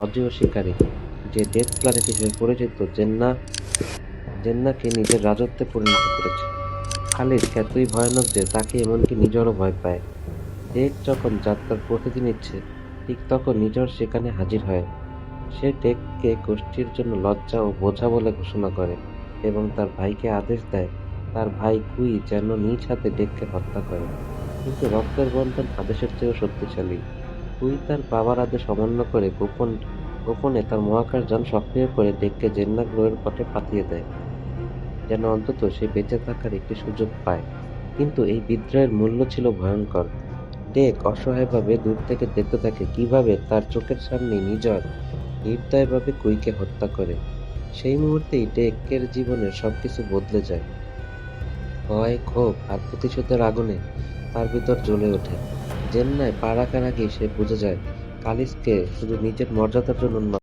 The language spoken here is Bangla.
অজেয় শিকারী, যে ডেথ প্ল্যানেট হিসেবে পরিচিত জেন্নাকে নিজের রাজত্বে পরিণত করেছে। খালিস্ক এতই ভয়ানক যে তাকে এমনকি নিজরও ভয় পায়। ডেক যখন যাত্রার প্রস্তুতি নিচ্ছে, ঠিক তখন নিজর সেখানে হাজির হয়। সে ডেককে গোষ্ঠীর জন্য লজ্জা ও বোঝা বলে ঘোষণা করে এবং তার ভাইকে আদেশ দেয় তার ভাই কুই যেন নিজ হাতে ডেককে হত্যা করে। কিন্তু রক্তের বন্ধন আদেশের চেয়েও শক্তিশালী। কুই তার বাবার আদেশ অমান্য করে গোপনে তার মহাকাশযান সক্রিয় করে ডেককে জেন্না গ্রহের পথে পাঠিয়ে দেয়, যেন অন্তত সে বেঁচে থাকার একটি সুযোগ পায়। কিন্তু এই বিদ্রোহের মূল্য ছিল ভয়ঙ্কর। ডেক অসহায়ভাবে দূর থেকে দেখতে থাকে কিভাবে তার চোখের সামনেই নিজর নির্দয়ভাবে কুইকে হত্যা করে। সেই মুহূর্তেই ডেকের জীবনের সবকিছু বদলে যায়। ভয়, ক্ষোভ আর প্রতিশোধের আগুনে তার ভিতর জ্বলে ওঠে। জেন্নায় পা রাখার আগেই সে বুঝে যায়, কালিসকে শুধু নিজের মর্যাদার জন্য নয়,